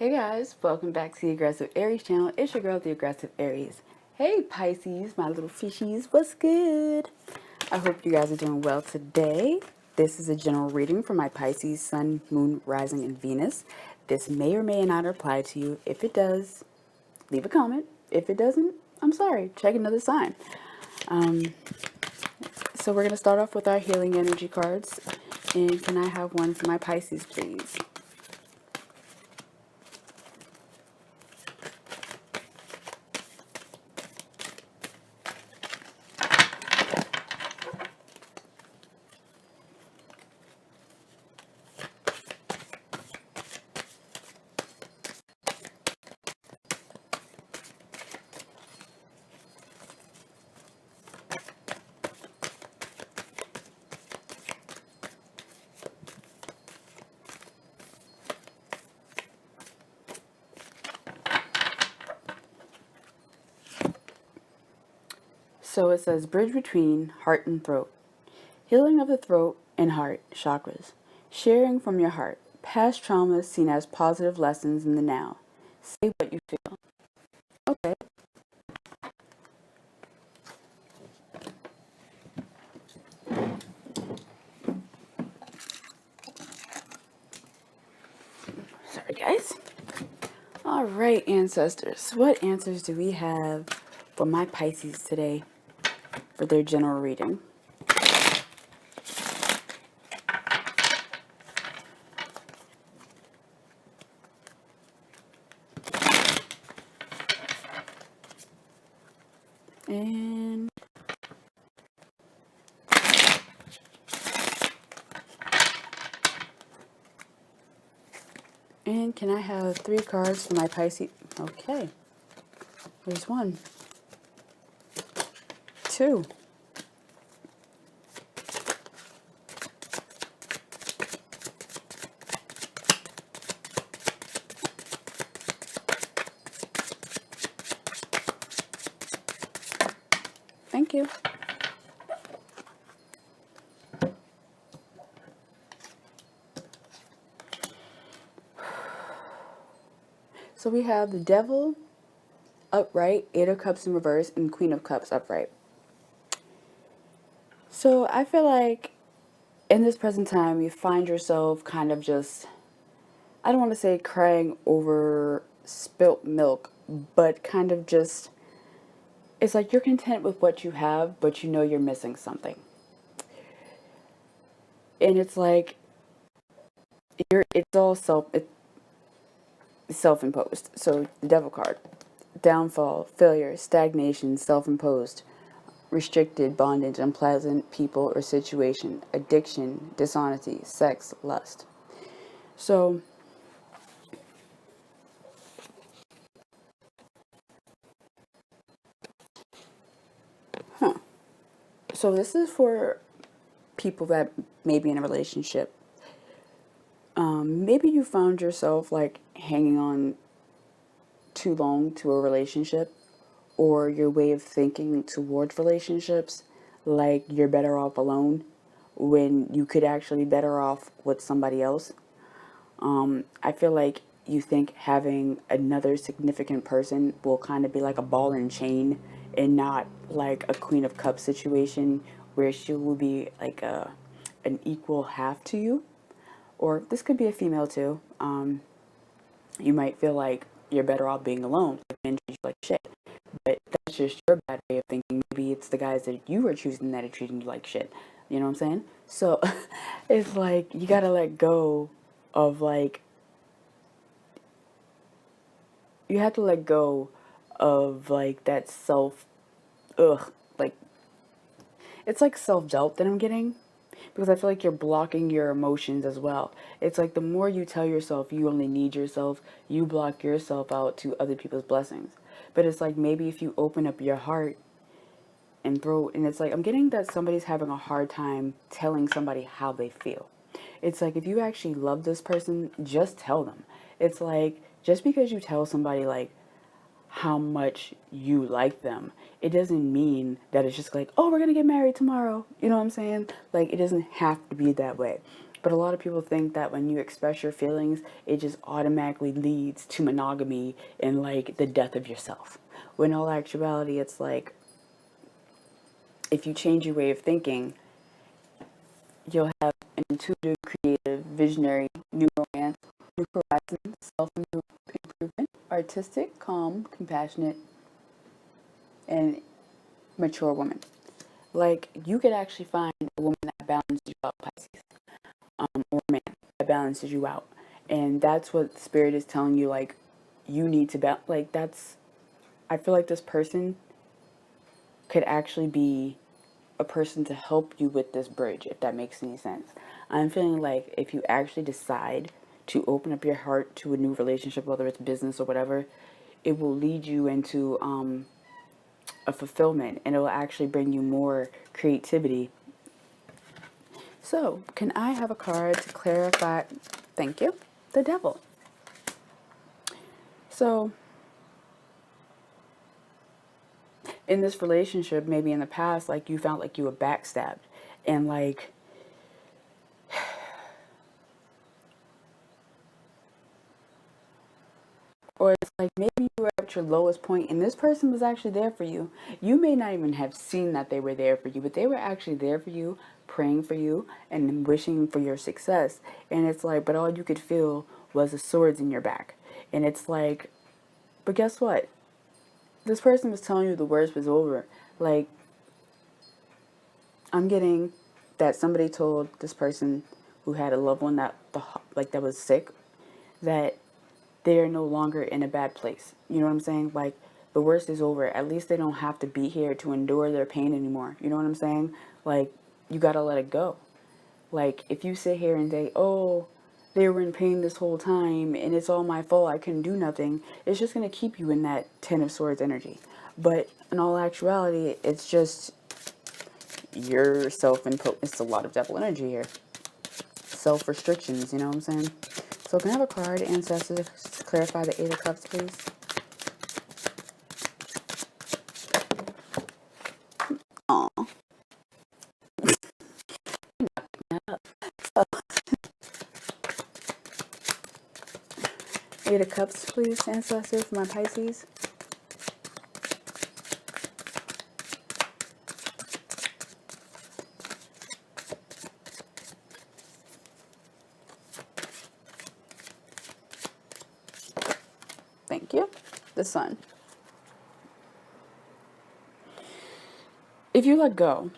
Hey guys, welcome back to the Aggressive Aries channel. It's your girl, the Aggressive Aries. Hey Pisces, my little fishies, what's good? I hope you guys are doing well today. This is a general reading for my Pisces, Sun, Moon, Rising, and Venus. This may or may not apply to you. If it does, leave a comment. If it doesn't, I'm sorry. Check another sign. So we're going to start off with our healing energy cards. And can I have one for my Pisces, please? So it says, bridge between heart and throat. Healing of the throat and heart chakras. Sharing from your heart. Past traumas seen as positive lessons in the now. Say what you feel. Okay. Sorry, guys. All right, ancestors. What answers do we have for my Pisces today for their general reading? And can I have 3 cards for my Pisces? Okay. There's 1, 2. Thank you. So we have the Devil upright, 8 of Cups in reverse, and Queen of Cups upright. So I feel like in this present time, you find yourself kind of just, I don't want to say crying over spilt milk, but kind of just, it's like you're content with what you have, but you know you're missing something. And it's like, it's all self-imposed. So the Devil card, downfall, failure, stagnation, self-imposed, restricted, bondage, unpleasant people or situation, addiction, dishonesty, sex, lust. So so this is for people that may be in a relationship. Maybe you found yourself like hanging on too long to a relationship, or your way of thinking towards relationships, like you're better off alone when you could actually be better off with somebody else. I feel like you think having another significant person will kind of be like a ball and chain and not like a Queen of Cups situation where she will be like an equal half to you. Or this could be a female too. You might feel like you're better off being alone, like men treat you like shit. But that's just your bad way of thinking. Maybe it's the guys that you are choosing that are treating you like shit. You know what I'm saying? So it's like you gotta let go of like, you have to let go of like that like, it's like self-doubt that I'm getting, because I feel like you're blocking your emotions as well. It's like the more you tell yourself you only need yourself, you block yourself out to other people's blessings. But it's like maybe if you open up your heart and throat, and it's like I'm getting that somebody's having a hard time telling somebody how they feel. It's like if you actually love this person, just tell them. It's like just because you tell somebody like how much you like them, it doesn't mean that it's just like, oh, we're gonna get married tomorrow. You know what I'm saying? Like, it doesn't have to be that way. But a lot of people think that when you express your feelings, it just automatically leads to monogamy and like the death of yourself. When in all actuality, it's like if you change your way of thinking, you'll have an intuitive, creative, visionary, new romance, new horizons, self-improvement, artistic, calm, compassionate, and mature woman. Like, you could actually find a woman that balances you out, Pisces, or a man that balances you out. And that's what Spirit is telling you, like, you need to balance. Like, that's, I feel like this person could actually be a person to help you with this bridge, if that makes any sense. I'm feeling like if you actually decide to open up your heart to a new relationship, whether it's business or whatever, it will lead you into a fulfillment, and it will actually bring you more creativity. So, can I have a card to clarify? Thank you. The Devil. So, in this relationship, maybe in the past, like you felt like you were backstabbed, and like or it's like maybe you were at your lowest point and this person was actually there for you. You may not even have seen that they were there for you, but they were actually there for you, praying for you and wishing for your success. And it's like, but all you could feel was the swords in your back. And it's like, but guess what? This person was telling you the worst was over. Like, I'm getting that somebody told this person who had a loved one that was sick, that they're no longer in a bad place. You know what I'm saying? Like, the worst is over. At least they don't have to be here to endure their pain anymore. You know what I'm saying? Like, you gotta let it go. Like, if you sit here and say, oh, they were in pain this whole time and it's all my fault, I couldn't do nothing, it's just gonna keep you in that Ten of Swords energy. But in all actuality, it's just your self-imposed. It's a lot of devil energy here. Self-restrictions, you know what I'm saying? So can I have a card, ancestors, to clarify the Eight of Cups, please? Aw. Eight of Cups, please, ancestors, for my Pisces. Thank you. The Sun. If you let go,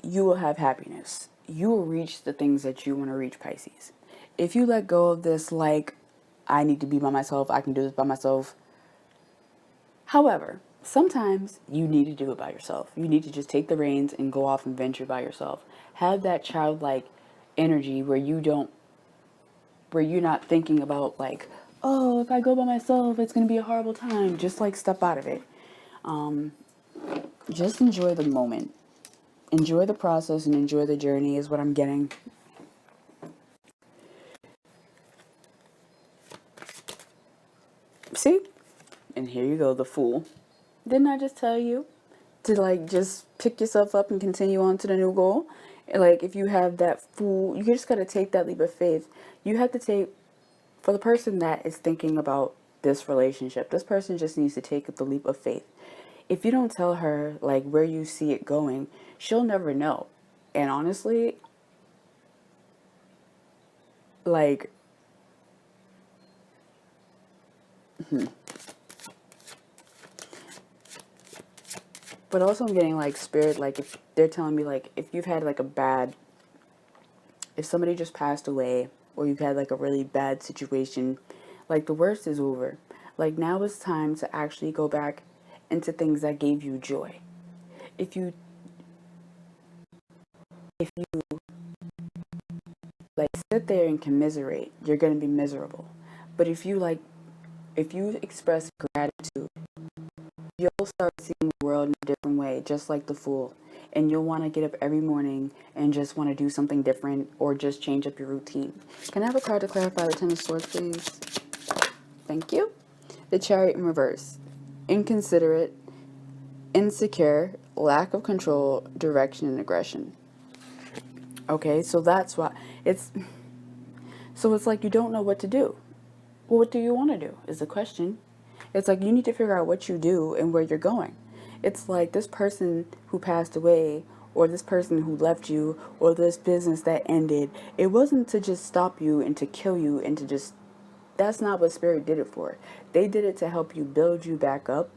you will have happiness. You will reach the things that you want to reach, Pisces. If you let go of this, like, I need to be by myself, I can do this by myself. However, sometimes you need to do it by yourself. You need to just take the reins and go off and venture by yourself. Have that childlike energy where you're not thinking about like, oh, if I go by myself, it's going to be a horrible time. Just like step out of it. Just enjoy the moment. Enjoy the process and enjoy the journey is what I'm getting. See? And here you go, the Fool. Didn't I just tell you to like just pick yourself up and continue on to the new goal? Like, if you have that Fool, you just got to take that leap of faith. You have to take, for the person that is thinking about this relationship, this person just needs to take the leap of faith. If you don't tell her like where you see it going, she'll never know. And honestly, like, but also I'm getting like spirit, like if they're telling me like if you've had like if somebody just passed away or you've had like a really bad situation, like the worst is over. Like, now it's time to actually go back into things that gave you joy. If you if you like sit there and commiserate, you're going to be miserable. But if you express gratitude, you'll start seeing the world in a different way, just like the Fool. And you'll want to get up every morning and just want to do something different or just change up your routine. Can I have a card to clarify the Ten of Swords, please? Thank you. The Chariot in reverse. Inconsiderate, insecure, lack of control, direction, and aggression. Okay, so that's why It's so it's like you don't know what to do. Well, what do you want to do is the question. It's like you need to figure out what you do and where you're going. It's like this person who passed away, or this person who left you, or this business that ended. It wasn't to just stop you and to kill you and to just. That's not what Spirit did it for. They did it to help you build you back up.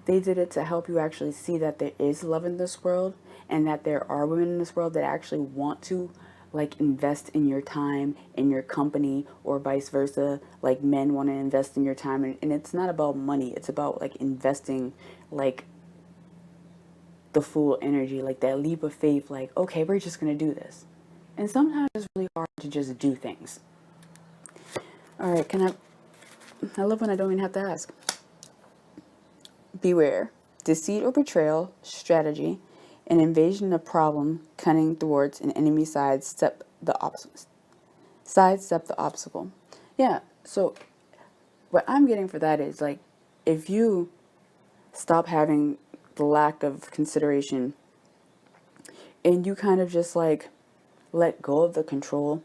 They did it to help you actually see that there is love in this world and that there are women in this world that actually want to like invest in your time, in your company, or vice versa. Like men want to invest in your time, and it's not about money. It's about like investing like the full energy, like that leap of faith, like, okay, we're just gonna do this. And sometimes it's really hard to just do things. All right, I love when I don't even have to ask. Beware. Deceit or betrayal, strategy, an invasion of problem, cunning, thwarts, an enemy sidestep the obstacle. Sidestep the obstacle. Yeah, so what I'm getting for that is like, if you stop having the lack of consideration and you kind of just like let go of the control,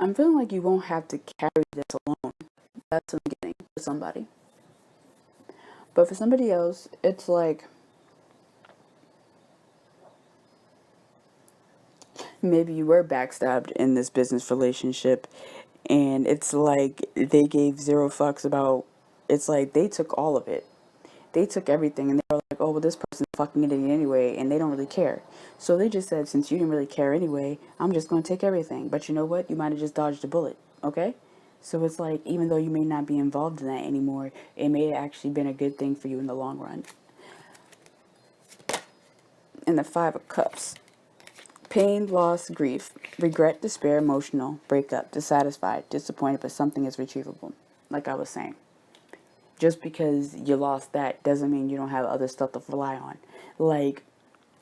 I'm feeling like you won't have to carry this alone. That's what I'm getting for somebody. But for somebody else, it's like maybe you were backstabbed in this business relationship, and it's like they gave zero fucks about. It's like they took all of it. They took everything, and they were like, "Oh, well, this person's fucking it anyway," and they don't really care. So they just said, "Since you didn't really care anyway, I'm just going to take everything." But you know what? You might have just dodged a bullet. Okay. So it's like, even though you may not be involved in that anymore, it may have actually been a good thing for you in the long run. And the Five of Cups. Pain, loss, grief, regret, despair, emotional, breakup, dissatisfied, disappointed, but something is retrievable. Like I was saying. Just because you lost that doesn't mean you don't have other stuff to rely on. Like,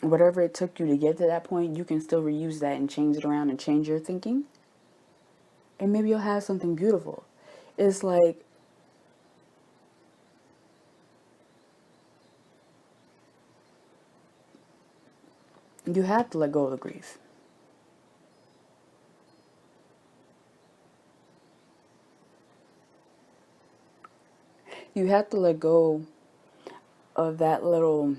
whatever it took you to get to that point, you can still reuse that and change it around and change your thinking. And maybe you'll have something beautiful. It's like, you have to let go of the grief. You have to let go of that little,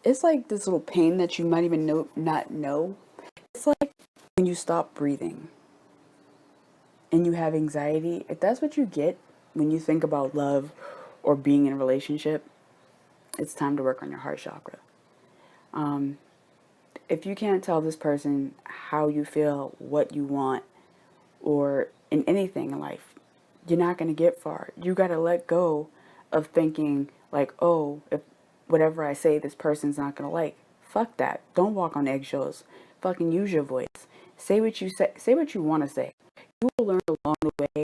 it's like this little pain that you might even not know. It's like when you stop breathing and you have anxiety. If that's what you get when you think about love or being in a relationship, it's time to work on your heart chakra. If you can't tell this person how you feel, what you want, or in anything in life, you're not going to get far. You got to let go of thinking like, oh, if whatever I say, this person's not going to like. Fuck that. Don't walk on eggshells. Fucking use your voice. Say what you say. Say what you want to say. You will learn along the way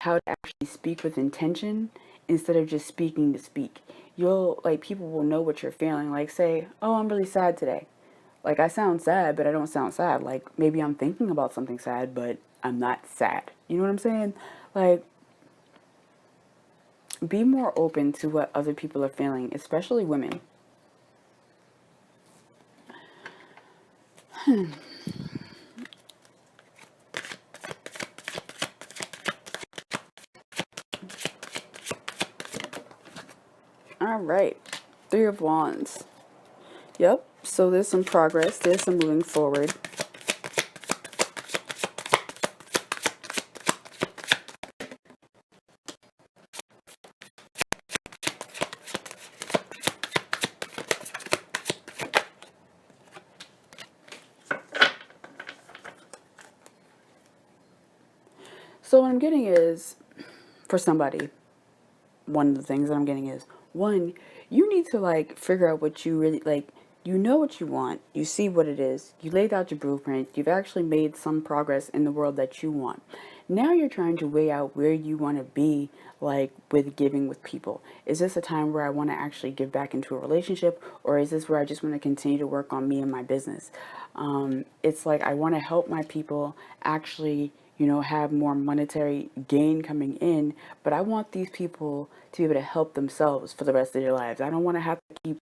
how to actually speak with intention instead of just speaking to speak. You'll like people will know what you're feeling. Like say, "Oh, I'm really sad today." Like I sound sad, but I don't sound sad. Like maybe I'm thinking about something sad, but I'm not sad. You know what I'm saying? Like be more open to what other people are feeling, especially women. All right. Three of Wands. Yep. So there's some progress. There's some moving forward. So what I'm getting is, for somebody, one of the things that I'm getting is, one, you need to like figure out what you really like. You know what you want. You see what it is. You laid out your blueprint. You've actually made some progress in the world that you want. Now you're trying to weigh out where you want to be, like with giving with people. Is this a time where I want to actually give back into a relationship, or is this where I just want to continue to work on me and my business? It's like I want to help my people actually have more monetary gain coming in, but I want these people to be able to help themselves for the rest of their lives. I don't want to have to keep,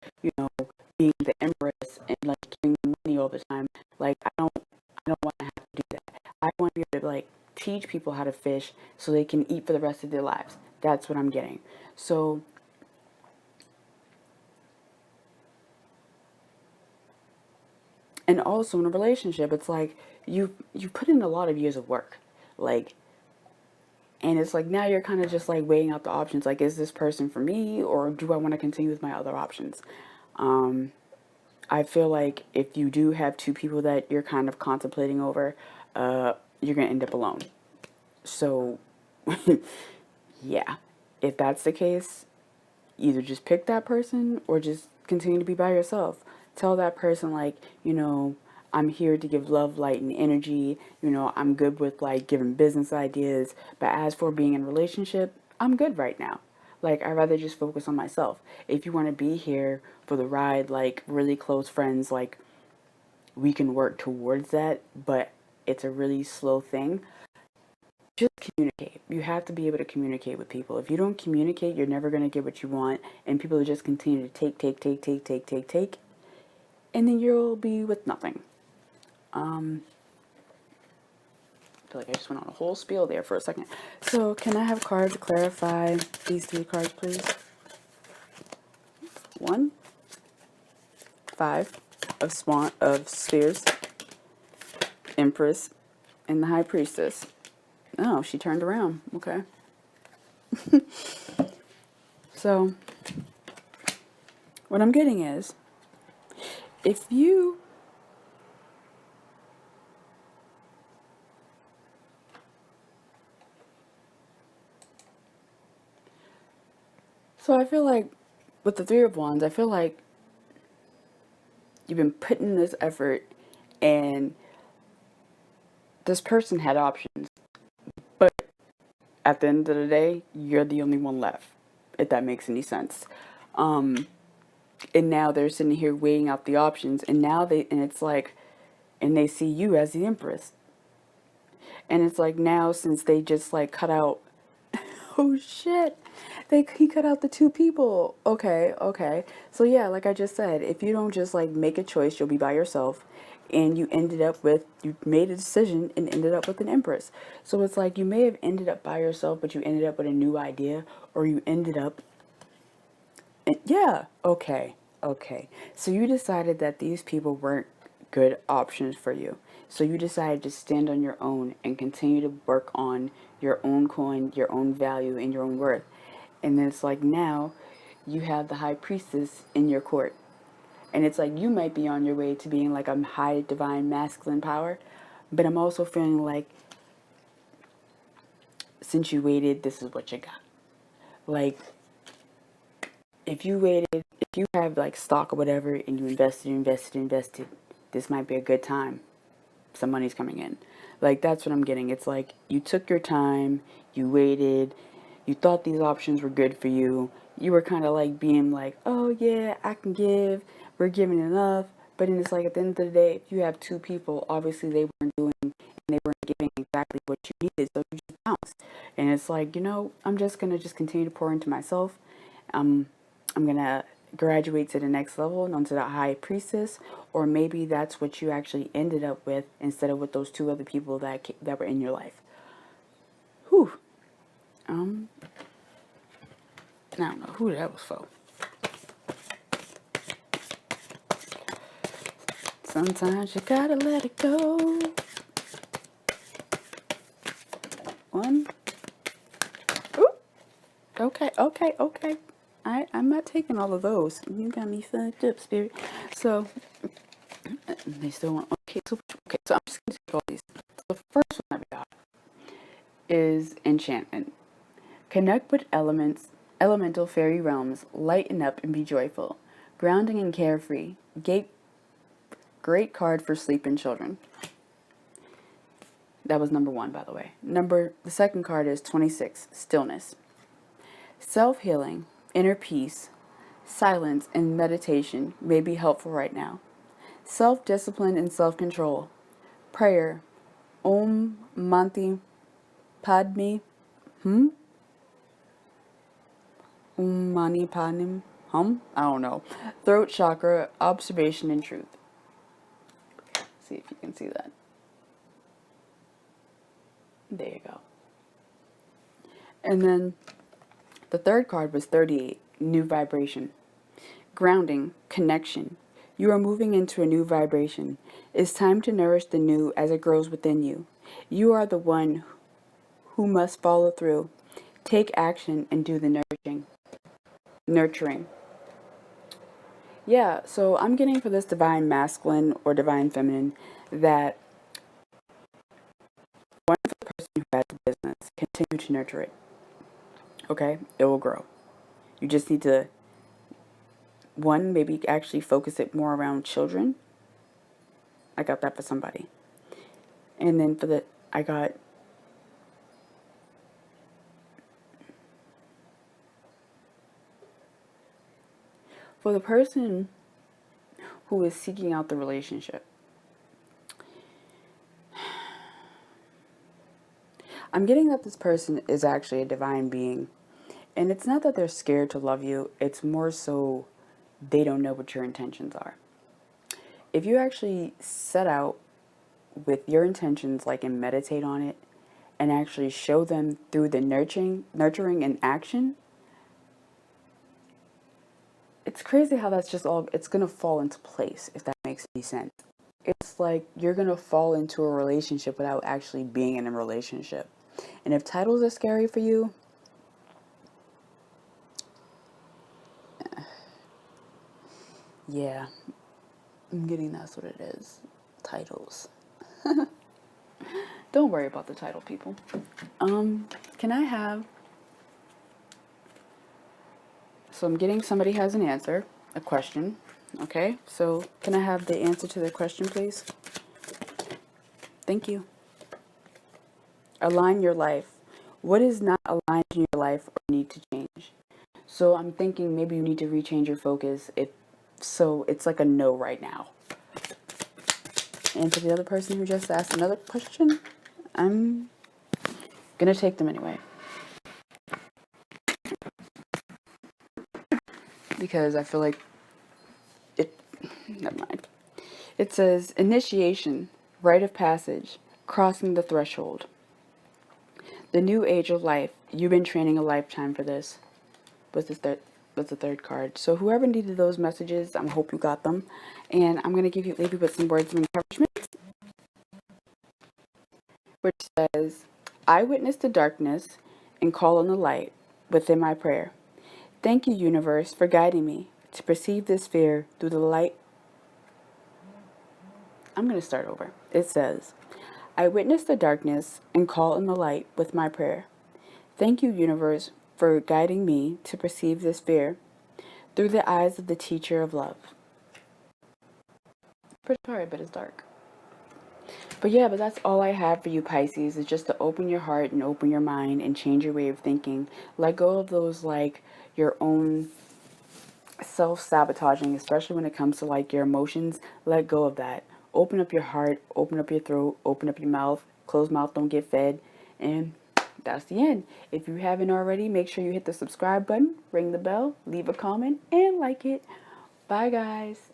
being the empress and like giving them money all the time. Like I don't want to have to do that. I want to be able to like teach people how to fish so they can eat for the rest of their lives. That's what I'm getting. So, and also in a relationship, it's like you put in a lot of years of work. Like, and it's like now you're kind of just like weighing out the options. Like, is this person for me, or do I want to continue with my other options? Um, I feel like if you do have two people that you're kind of contemplating over, you're gonna end up alone. So, yeah, if that's the case, either just pick that person or just continue to be by yourself. Tell that person, like, I'm here to give love, light, and energy. I'm good with like giving business ideas. But as for being in a relationship, I'm good right now. Like, I'd rather just focus on myself. If you want to be here for the ride, like really close friends, like we can work towards that, but it's a really slow thing. Just communicate. You have to be able to communicate with people. If you don't communicate, you're never going to get what you want, and people will just continue to take, and then you'll be with nothing. I feel like I just went on a whole spiel there for a second. So, can I have cards to clarify these three cards, please? 1, 5 of spheres, Empress, and the High Priestess. Oh, she turned around. Okay. So, what I'm getting is, if you so I feel like with the Three of Wands, I feel like you've been putting this effort, and this person had options, but at the end of the day, you're the only one left, if that makes any sense. Um, and now they're sitting here weighing out the options, and it's like, and they see you as the Empress, and it's like now since they just like cut out, oh shit, he cut out the two people. Okay, okay. So yeah, like I just said, if you don't just like make a choice, you'll be by yourself, and you made a decision and ended up with an Empress. So it's like you may have ended up by yourself, but you ended up with a new idea, or you ended up, yeah, okay, okay. So you decided that these people weren't good options for you. So you decided to stand on your own and continue to work on your own coin, your own value, and your own worth. And it's like now you have the High Priestess in your court. And it's like you might be on your way to being like a high divine masculine power. But I'm also feeling like since you waited, this is what you got. Like, if you waited, if you have like stock or whatever and you invested, this might be a good time. Some money's coming in. Like, that's what I'm getting. It's like you took your time, you waited, you thought these options were good for you. You were kind of like being like, oh yeah, I can give, we're giving enough. But then it's like at the end of the day, if you have two people, obviously they weren't doing and they weren't giving exactly what you needed, so you just bounced. And it's like, I'm just gonna just continue to pour into myself. Um, I'm gonna graduate to the next level and onto the High Priestess, or maybe that's what you actually ended up with instead of with those two other people that were in your life. Whew. Um, I don't know who that was for. Sometimes you gotta let it go. 1. Ooh. Okay, okay, okay. I'm not taking all of those. You got me fucked up, spirit. So they still want. Okay. So I'm just gonna take all these. So the first one I got is enchantment. Connect with elemental fairy realms. Lighten up and be joyful. Grounding and carefree. Great card for sleeping children. That was number 1, by the way. The second card is 26, stillness. Self-healing, inner peace, silence, and meditation may be helpful right now. Self-discipline and self-control. Prayer, Om Manti Padme Hum? Om Mani Padme Hum? I don't know. Throat chakra, observation and truth. See if you can see that. There you go. And then the third card was 38, new vibration. Grounding, connection. You are moving into a new vibration. It's time to nourish the new as it grows within you. You are the one who must follow through. Take action and do the nurturing. Yeah, so I'm getting for this divine masculine or divine feminine that one of the person who has a business, continue to nurture it. Okay? It will grow. You just need to, one, maybe actually focus it more around children. I got that for somebody. And then I got for the person who is seeking out the relationship. I'm getting that this person is actually a divine being. And it's not that they're scared to love you, it's more so they don't know what your intentions are. If you actually set out with your intentions, like, and meditate on it, and actually show them through the nurturing and action, it's crazy how that's just all, it's going to fall into place, if that makes any sense. It's like you're going to fall into a relationship without actually being in a relationship. And if titles are scary for you, yeah, I'm getting that's what it is. Titles. Don't worry about the title, people. Can I have... So I'm getting somebody has an answer, a question. Okay, so can I have the answer to the question, please? Thank you. Align your life. What is not aligned in your life or need to change? So I'm thinking maybe you need to rechange your focus. So it's like a no right now. And for the other person who just asked another question, I'm gonna take them anyway. Because I feel like never mind. It says initiation, rite of passage, crossing the threshold. The new age of life. You've been training a lifetime for this. Was the third card. So whoever needed those messages, I hope you got them. And I'm gonna leave you with some words of encouragement, which says, I witness the darkness and call on the light within my prayer. Thank you, universe, for guiding me to perceive this fear through the light. I'm going to start over. It says, I witness the darkness and call on the light with my prayer. Thank you, universe, for guiding me to perceive this fear through the eyes of the teacher of love. Pretty sorry, but it's dark. But yeah, but that's all I have for you, Pisces, is just to open your heart and open your mind and change your way of thinking. Let go of those, like, your own self-sabotaging, especially when it comes to, like, your emotions. Let go of that. Open up your heart, open up your throat, open up your mouth. Closed mouth don't get fed. And that's the end. If you haven't already, make sure you hit the subscribe button, ring the bell, leave a comment, and like it. Bye, guys.